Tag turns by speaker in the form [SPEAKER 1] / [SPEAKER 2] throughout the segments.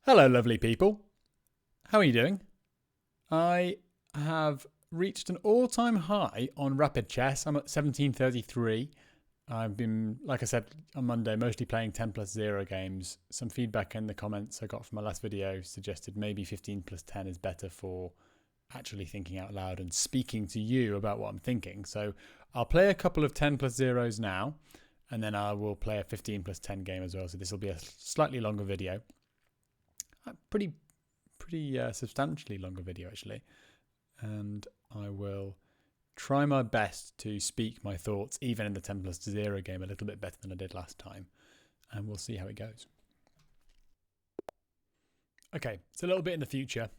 [SPEAKER 1] Hello, lovely people. How are you doing? I have reached an all-time high on Rapid Chess. I'm at 1733. I've been, like I said on Monday, mostly playing 10 plus 0 games. Some feedback in the comments I got from my last video suggested maybe 15 plus 10 is better for actually thinking out loud and speaking to you about what I'm thinking. So I'll play a couple of 10 plus 0s now, and then I will play a 15 plus 10 game as well. So this will be a slightly longer video. Pretty substantially longer video actually, and I will try my best to speak my thoughts even in the 10 plus 0 game a little bit better than I did last time, and we'll see how it goes. Okay, it's a little bit in the future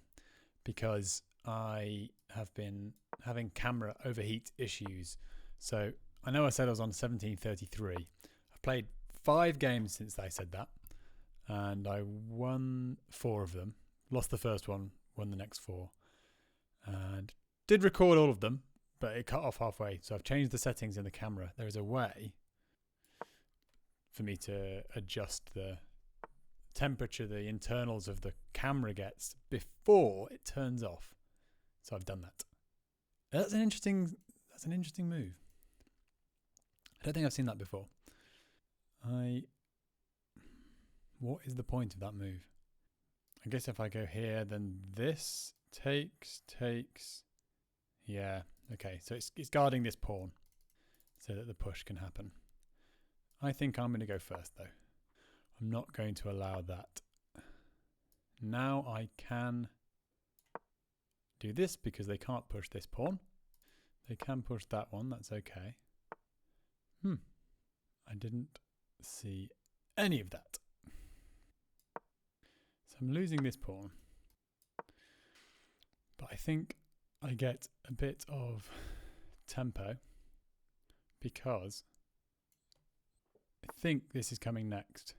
[SPEAKER 1] because I have been having camera overheat issues. So I know I said I was on 1733. I've played 5 games since I said that, and I won 4 of them. Lost the first one, won the next 4. And did record all of them, but it cut off halfway. So I've changed the settings in the camera. There is a way for me to adjust the temperature the internals of the camera gets before it turns off. So I've done that. That's an interesting move. I don't think I've seen that before. What is the point of that move? I guess if I go here, then this takes. Yeah, okay. So it's guarding this pawn so that the push can happen. I think I'm going to go first, though. I'm not going to allow that. Now I can do this because they can't push this pawn. They can push that one. That's okay. I didn't see any of that. I'm losing this pawn, but I think I get a bit of tempo because I think this is coming next,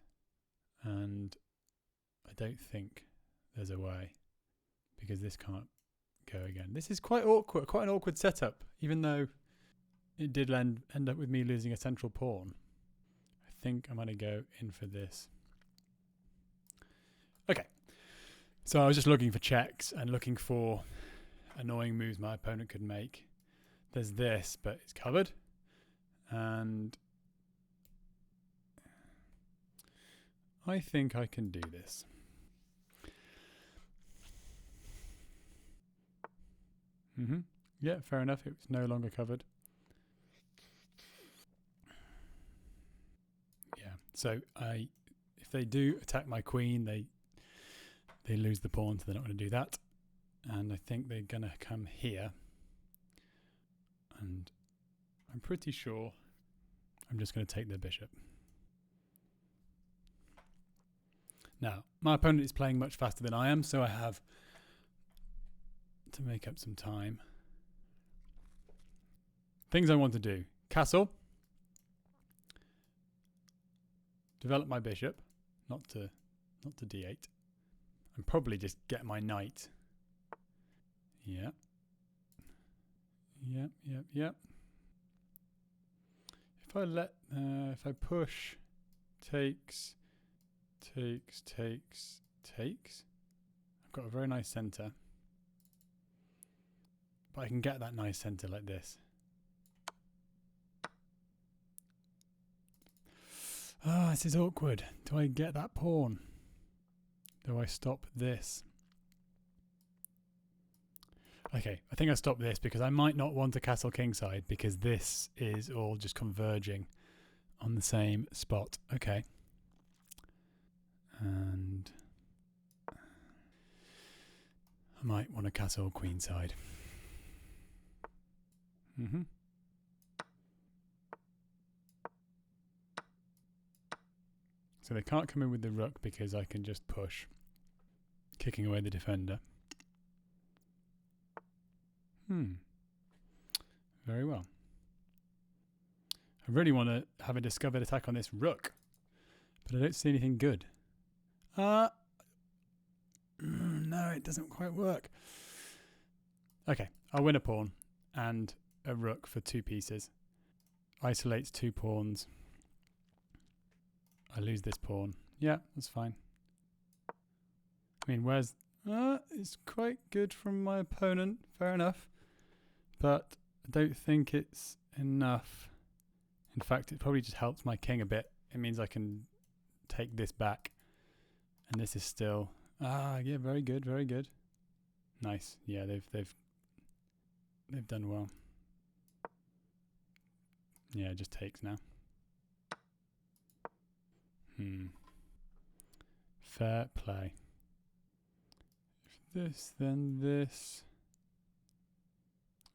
[SPEAKER 1] and I don't think there's a way because this can't go again. This is quite awkward, quite an awkward setup, even though it did end up with me losing a central pawn. I think I'm going to go in for this. Okay, so I was just looking for checks and looking for annoying moves my opponent could make. There's this, but it's covered. And I think I can do this. Yeah, fair enough. It was no longer covered. Yeah, so if they do attack my queen, they lose the pawn, so they're not going to do that. And I think they're going to come here. And I'm pretty sure I'm just going to take their bishop. Now, my opponent is playing much faster than I am, so I have to make up some time. Things I want to do. Castle. Develop my bishop. Not to d8. And probably just get my knight. Yeah. Yep. If I push, takes. I've got a very nice center. But I can get that nice center like this. This is awkward. Do I get that pawn? Do I stop this? Okay, I think I stop this because I might not want a castle kingside because this is all just converging on the same spot. Okay. And I might want a castle queenside. So they can't come in with the rook because I can just push, kicking away the defender. Very well. I really want to have a discovered attack on this rook, but I don't see anything good. No, it doesn't quite work. Okay, I'll win a pawn and a rook for 2 pieces. Isolates 2 pawns. I lose this pawn. Yeah, that's fine. mean, where's... it's quite good from my opponent, fair enough. But I don't think it's enough. In fact, it probably just helps my king a bit. It means I can take this back. And this is still... yeah, very good, very good. Nice. Yeah, they've done well. Yeah, it just takes now. Fair play. If this, then this.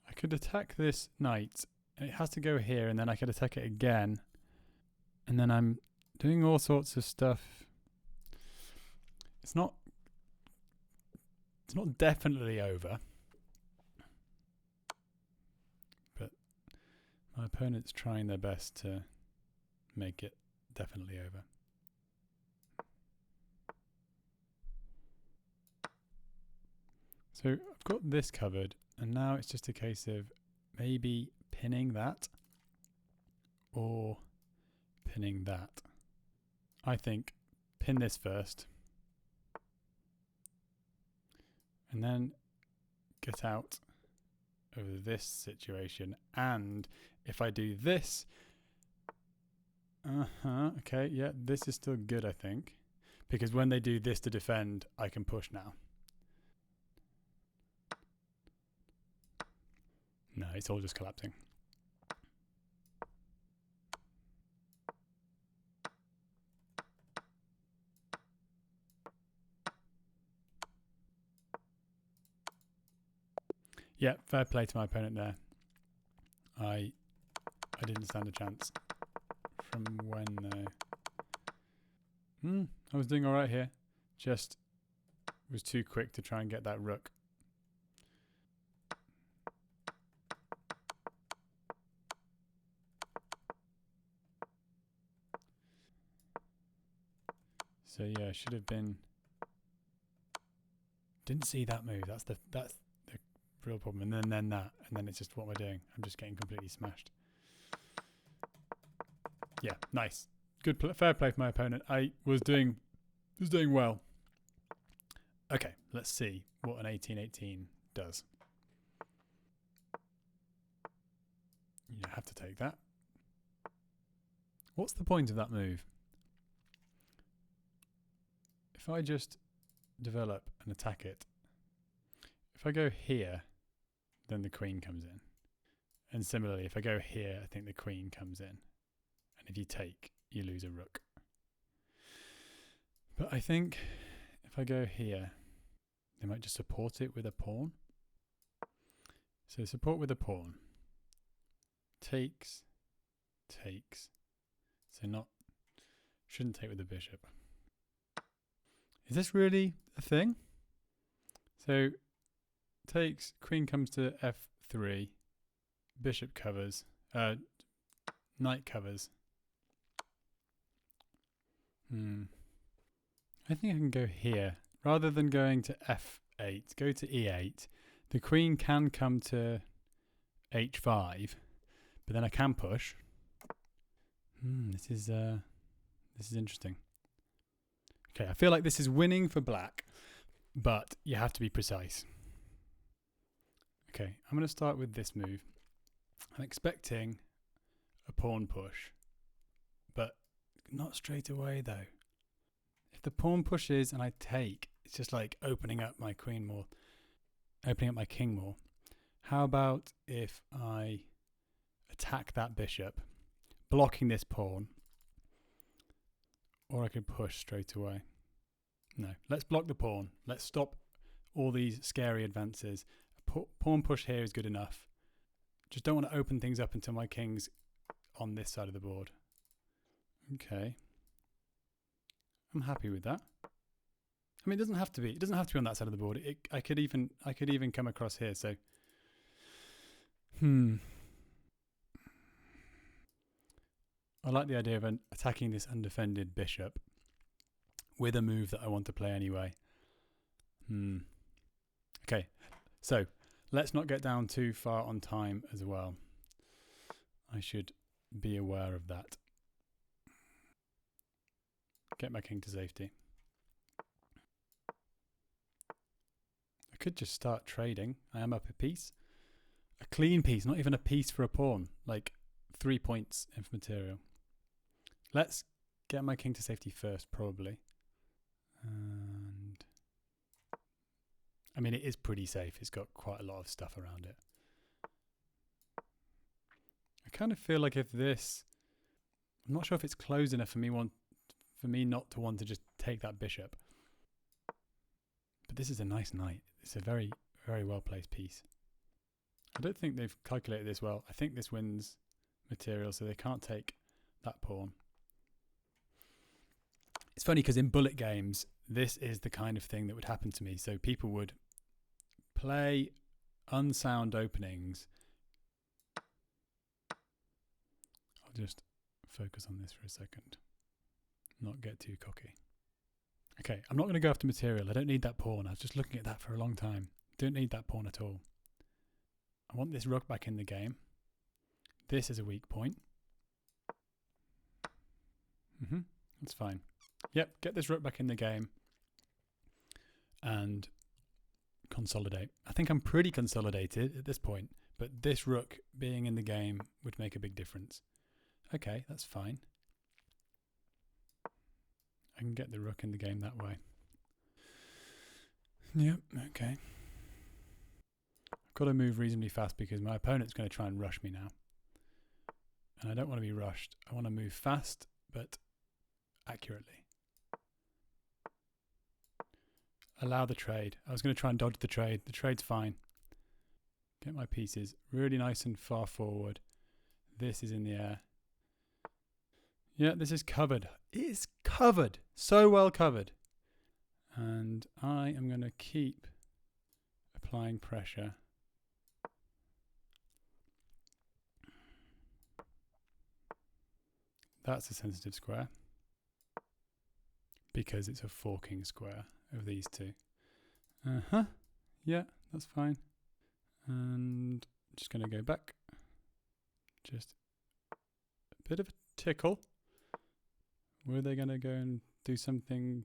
[SPEAKER 1] I could attack this knight. It has to go here, and then I could attack it again. And then I'm doing all sorts of stuff. It's not definitely over. But my opponent's trying their best to make it definitely over. So I've got this covered, and now it's just a case of maybe pinning that or pinning that. I think pin this first and then get out of this situation. And if I do this, okay, yeah, this is still good, I think, because when they do this to defend, I can push now. No, it's all just collapsing. Yeah, fair play to my opponent there. I didn't stand a chance. From when though? I was doing alright here. Just was too quick to try and get that rook. So yeah, should have been. Didn't see that move. That's the real problem. And then that, and then it's just what am I doing? I'm just getting completely smashed. Yeah, nice, good, fair play for my opponent. I was doing well. Okay, let's see what an 18-18 does. You have to take that. What's the point of that move? If I just develop and attack it, if I go here, then the queen comes in. And similarly, if I go here, I think the queen comes in. And if you take, you lose a rook. But I think if I go here, they might just support it with a pawn. So support with a pawn. Takes. So shouldn't take with the bishop. Is this really a thing? So takes, queen comes to f3, bishop covers, knight covers. I think I can go here. Rather than going to f8, go to e8. The queen can come to h5, but then I can push. This is interesting. Okay, I feel like this is winning for black, but you have to be precise. Okay, I'm going to start with this move. I'm expecting a pawn push, but not straight away though. If the pawn pushes and I take, it's just like opening up my queen more, opening up my king more. How about if I attack that bishop, blocking this pawn, or I could push straight away. No, let's block the pawn. Let's stop all these scary advances. A pawn push here is good enough. Just don't want to open things up until my king's on this side of the board. Okay. I'm happy with that. I mean, it doesn't have to be. It doesn't have to be on that side of the board. I could even come across here. So, I like the idea of attacking this undefended bishop with a move that I want to play anyway. Okay, so let's not get down too far on time as well. I should be aware of that. Get my king to safety. could just start trading. I am up a piece. A clean piece, not even a piece for a pawn. Like 3 points in material. Let's get my king to safety first, probably. And I mean, it is pretty safe. It's got quite a lot of stuff around it. I kind of feel like if this, I'm not sure if it's close enough for me not to want to just take that bishop. But this is a nice knight. It's a very, very well placed piece. I don't think they've calculated this well. I think this wins material, so they can't take that pawn. It's funny because in bullet games, this is the kind of thing that would happen to me. So people would play unsound openings. I'll just focus on this for a second. Not get too cocky. Okay, I'm not going to go after material. I don't need that pawn. I was just looking at that for a long time. Don't need that pawn at all. I want this rook back in the game. This is a weak point. That's fine. Yep, get this rook back in the game and consolidate. I think I'm pretty consolidated at this point, but this rook being in the game would make a big difference. Okay, that's fine. I can get the rook in the game that way. Yep, okay. I've got to move reasonably fast because my opponent's going to try and rush me now. And I don't want to be rushed. I want to move fast, but accurately. Allow the trade. I was going to try and dodge the trade. The trade's fine. Get my pieces really nice and far forward. This is in the air. Yeah, this is covered. It is covered. So well covered. And I am going to keep applying pressure. That's a sensitive square. Because it's a forking square of these two. Yeah, that's fine. And I'm just going to go back. Just a bit of a tickle. Were they going to go and do something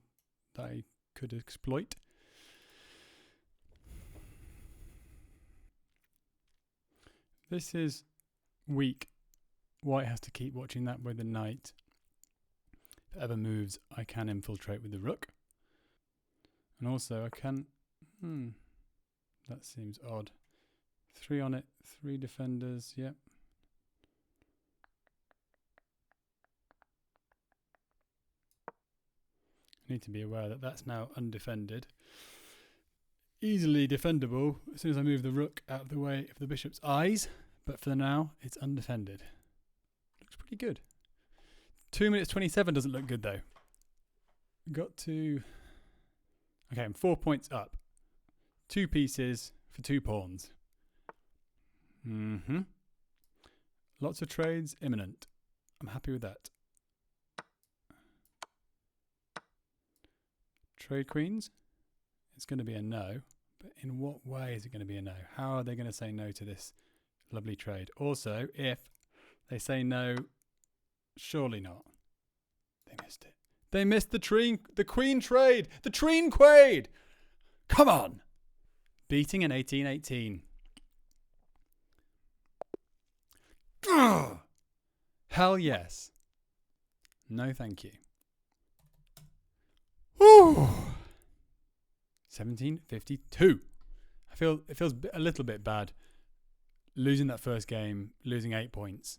[SPEAKER 1] that I could exploit? This is weak. White has to keep watching that with the knight. If it ever moves, I can infiltrate with the rook. And also I can... that seems odd. 3 on it, 3 defenders, yep. I need to be aware that that's now undefended. Easily defendable as soon as I move the rook out of the way of the bishop's eyes. But for now, it's undefended. Looks pretty good. 2 minutes 27 doesn't look good though. Got to... Okay, I'm 4 points up. 2 pieces for 2 pawns. Lots of trades imminent. I'm happy with that. Trade queens. It's going to be a no. But in what way is it going to be a no? How are they going to say no to this lovely trade? Also, if they say no, surely not. They missed it. They missed the queen trade. The treen quade. Come on. Beating in 1818. Ugh. Hell yes. No thank you. Whew. 1752. I feel it feels a little bit bad losing that first game, losing 8 points,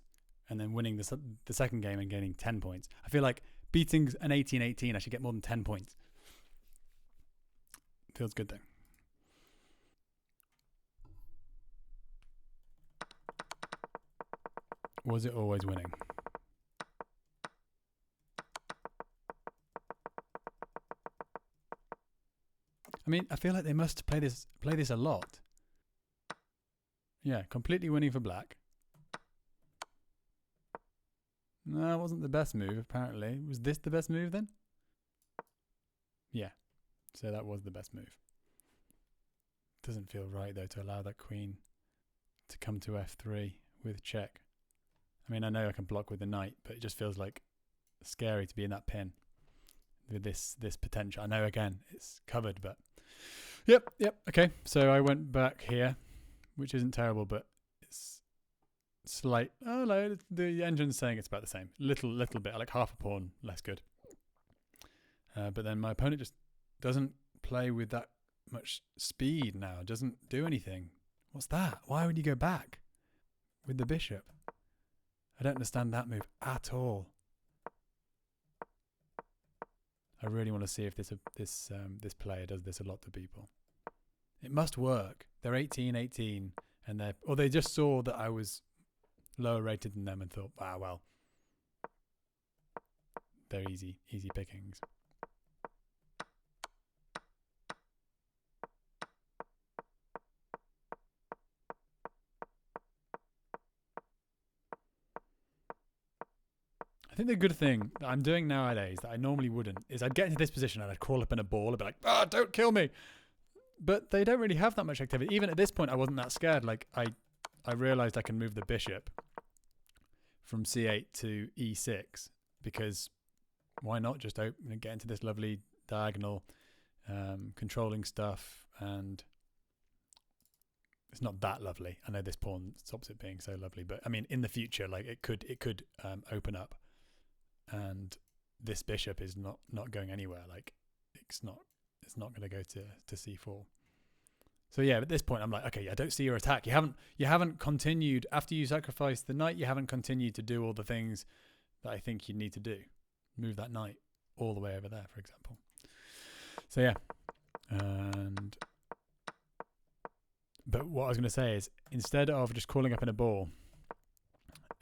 [SPEAKER 1] and then winning the second game and gaining 10 points. I feel like beating an 1818, I should get more than 10 points. Feels good though. Was it always winning? I mean, I feel like they must play this a lot. Yeah, completely winning for black. No, it wasn't the best move, apparently. Was this the best move then? Yeah, so that was the best move. Doesn't feel right, though, to allow that queen to come to f3 with check. I mean, I know I can block with the knight, but it just feels like scary to be in that pin with this potential. I know, again, it's covered, but Yep. Okay, so I went back here, which isn't terrible, but it's slight. Oh no, the engine's saying it's about the same. Little bit, like half a pawn less good. But then my opponent just doesn't play with that much speed now. Doesn't do anything. What's that? Why would you go back with the bishop? I don't understand that move at all. I really want to see if this player does this a lot to people. It must work. They're 18, and they just saw that I was lower rated than them and thought, ah, well, they're easy pickings. I think the good thing that I'm doing nowadays that I normally wouldn't is I'd get into this position and I'd crawl up in a ball and be like, ah, don't kill me. But they don't really have that much activity. Even at this point, I wasn't that scared. Like I realized I can move the bishop from c8 to e6 because why not just open and get into this lovely diagonal controlling stuff, and it's not that lovely. I know this pawn stops it being so lovely, but I mean in the future, like it could open up, and this bishop is not going anywhere. Like it's not going to go to c4. So yeah, at this point I'm like, okay, I don't see your attack. You haven't continued after you sacrificed the knight. You haven't continued to do all the things that I think you need to do. Move that knight all the way over there, for example. So yeah, but what I was going to say is instead of just crawling up in a ball,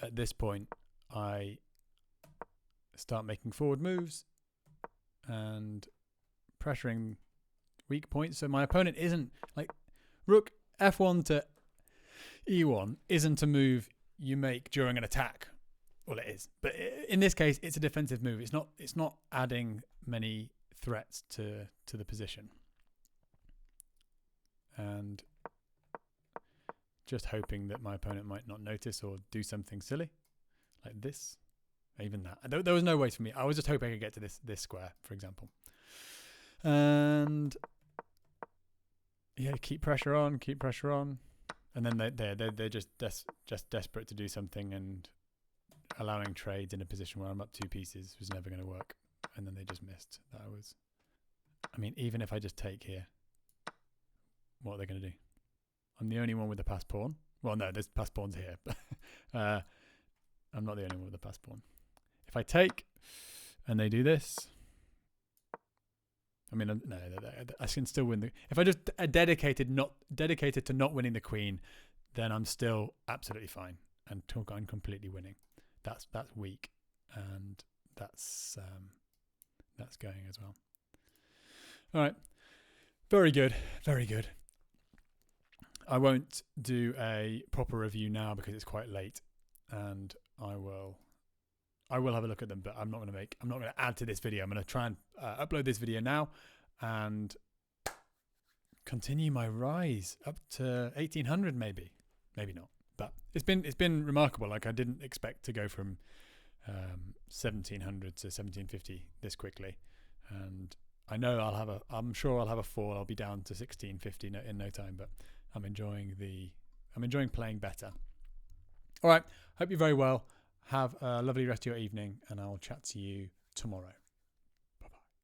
[SPEAKER 1] at this point I start making forward moves and pressuring weak points. So my opponent isn't like rook f1 to e1 isn't a move you make during an attack. Well, it is, but in this case, it's a defensive move. It's not adding many threats to the position, and just hoping that my opponent might not notice or do something silly like this. Even that, there was no way for me. I was just hoping I could get to this square, for example, and yeah, keep pressure on, and then they're just desperate to do something, and allowing trades in a position where I'm up 2 pieces was never going to work, and then they just missed. I mean, even if I just take here, what are they going to do? I'm the only one with the passed pawn. Well, no, there's passed pawns here, but I'm not the only one with the passed pawn. If I take and they do this, I mean, no, I can still win. If I just dedicated to not winning the queen, then I'm still absolutely fine and I'm completely winning. That's weak, and that's going as well. All right, very good. I won't do a proper review now because it's quite late, and I will have a look at them, but I'm not going to add to this video. I'm going to try and upload this video now and continue my rise up to 1800, maybe not. But it's been remarkable. Like I didn't expect to go from 1700 to 1750 this quickly, and I know I'm sure I'll have a fall. I'll be down to 1650 in no time, but I'm enjoying playing better. All right, hope you're very well. Have a lovely rest of your evening, and I'll chat to you tomorrow.